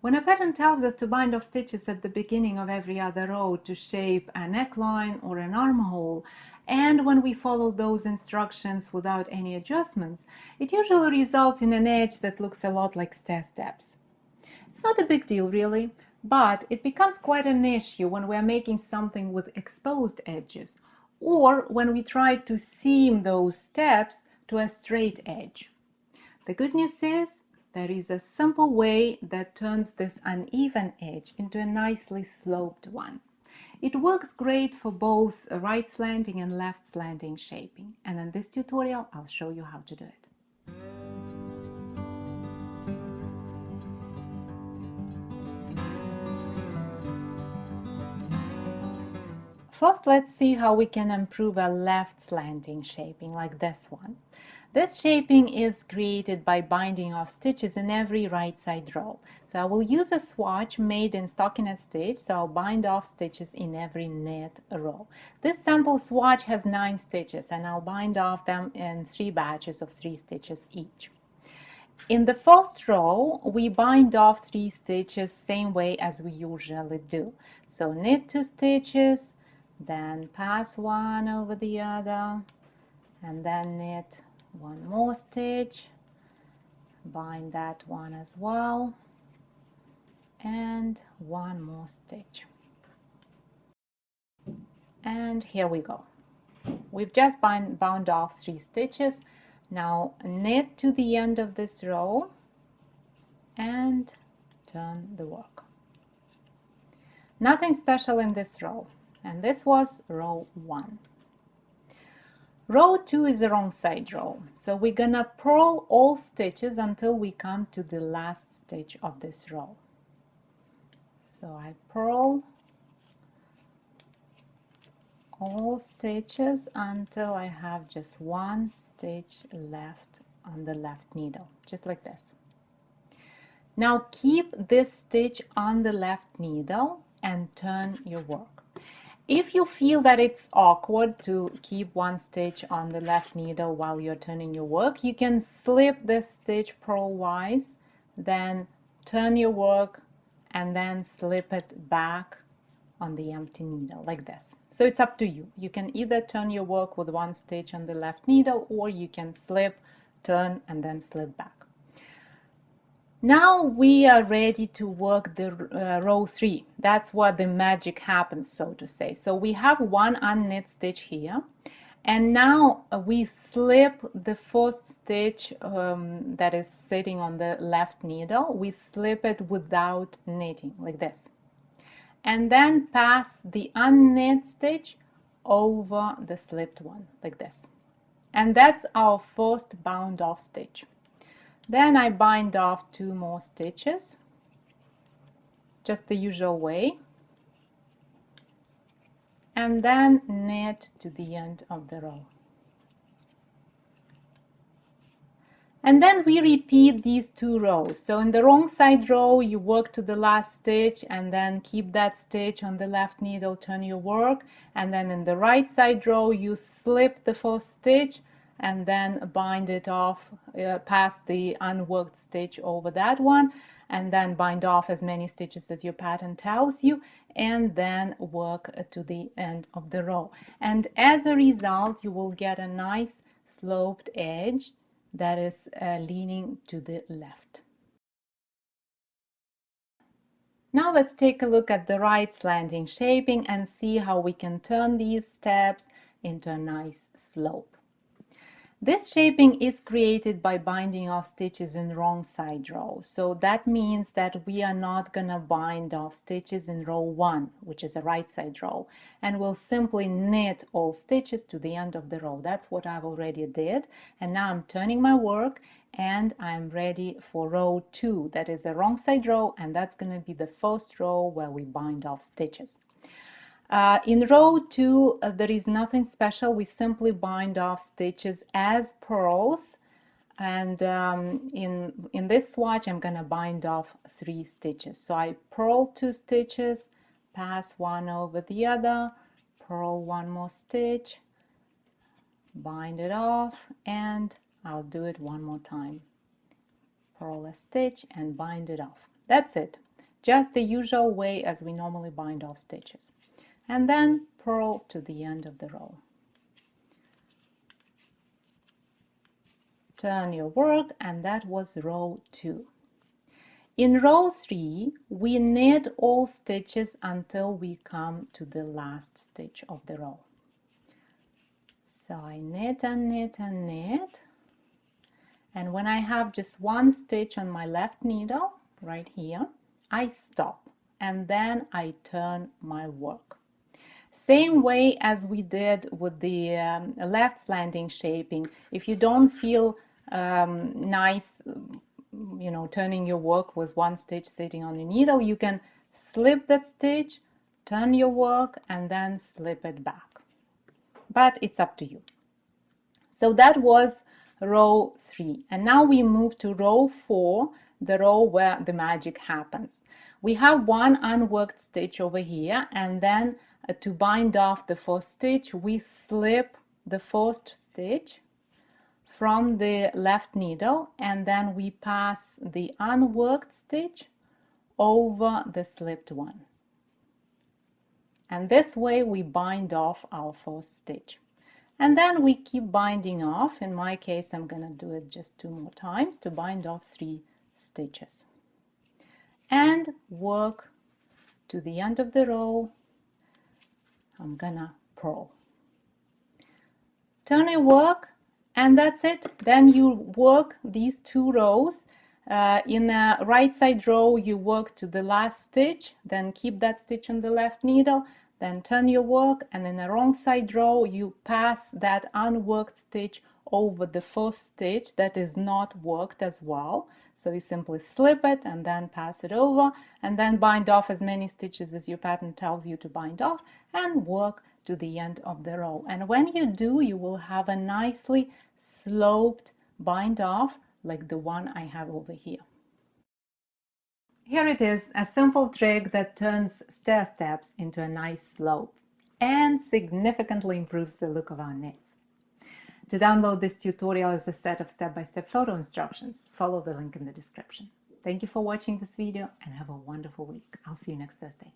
When a pattern tells us to bind off stitches at the beginning of every other row to shape a neckline or an armhole, and when we follow those instructions without any adjustments, it usually results in an edge that looks a lot like stair steps. It's not a big deal really, but it becomes quite an issue when we're making something with exposed edges, or when we try to seam those steps to a straight edge. The good news is there is a simple way that turns this uneven edge into a nicely sloped one. It works great for both right slanting and left slanting shaping, and in this tutorial I'll show you how to do it. First, let's see how we can improve a left slanting shaping like this one. This shaping is created by binding off stitches in every right side row. So I will use a swatch made in stockinette stitch, so I'll bind off stitches in every knit row. This sample swatch has 9 stitches and I'll bind off them in 3 batches of 3 stitches each. In the first row, we bind off 3 stitches same way as we usually do. So knit 2 stitches, then pass one over the other, and then knit 1 more stitch, bind that one as well, and 1 more stitch. And here we go. We've just bound off 3 stitches. Now knit to the end of this row and turn the work. Nothing special in this row, and this was row 1. Row 2 is the wrong side row, so we're gonna purl all stitches until we come to the last stitch of this row. So I purl all stitches until I have just 1 stitch left on the left needle, just like this. Now keep this stitch on the left needle and turn your work. If you feel that it's awkward to keep 1 stitch on the left needle while you're turning your work, you can slip this stitch purlwise, then turn your work and then slip it back on the empty needle like this. So it's up to you. You can either turn your work with 1 stitch on the left needle, or you can slip, turn and then slip back. Now we are ready to work the row 3. That's what the magic happens, so to say. So we have 1 unknit stitch here, and now we slip the first stitch that is sitting on the left needle. We slip it without knitting like this, and then pass the unknit stitch over the slipped one like this, and that's our first bound off stitch. Then I bind off 2 more stitches, just the usual way, and then knit to the end of the row. And then we repeat these 2 rows. So in the wrong side row, you work to the last stitch and then keep that stitch on the left needle, turn your work, and then in the right side row, you slip the first stitch and then bind it off, past the unworked stitch over that one, and then bind off as many stitches as your pattern tells you, and then work to the end of the row. And as a result, you will get a nice sloped edge that is leaning to the left. Now let's take a look at the right slanting shaping and see how we can turn these steps into a nice slope. This shaping is created by binding off stitches in wrong side row. So that means that we are not going to bind off stitches in row 1, which is a right side row, and we'll simply knit all stitches to the end of the row. That's what I've already did. And now I'm turning my work and I'm ready for row 2. That is a wrong side row, and that's going to be the first row where we bind off stitches. In row 2, there is nothing special. We simply bind off stitches as purls, and in this swatch I'm gonna bind off 3 stitches. So I purl 2 stitches, pass one over the other, purl 1 more stitch, bind it off, and I'll do it one more time. Purl a stitch and bind it off. That's it. just the usual way as we normally bind off stitches. And then purl to the end of the row. Turn your work, and that was row 2. In row 3, we knit all stitches until we come to the last stitch of the row. So I knit and knit and knit, and when I have just one stitch on my left needle, right here, I stop, and then I turn my work. Same way as we did with the left slanting shaping. If you don't feel nice, turning your work with one stitch sitting on your needle, you can slip that stitch, turn your work, and then slip it back. But it's up to you. So that was row 3. And now we move to row 4, the row where the magic happens. We have one unworked stitch over here, and then to bind off the first stitch, we slip the first stitch from the left needle, and then we pass the unworked stitch over the slipped one. And this way we bind off our first stitch. And then we keep binding off. In my case, I'm going to do it just 2 more times to bind off 3 stitches. And work to the end of the row. I'm gonna purl. Turn your work, and that's it. Then you work these 2 rows. In the right side row, you work to the last stitch, then keep that stitch on the left needle, then turn your work, and in the wrong side row, you pass that unworked stitch over the first stitch that is not worked as well. So you simply slip it and then pass it over, and then bind off as many stitches as your pattern tells you to bind off, and work to the end of the row. And when you do, you will have a nicely sloped bind off like the one I have over here. Here it is, a simple trick that turns stair steps into a nice slope and significantly improves the look of our knits. To download this tutorial as a set of step-by-step photo instructions, follow the link in the description. Thank you for watching this video and have a wonderful week. I'll see you next Thursday.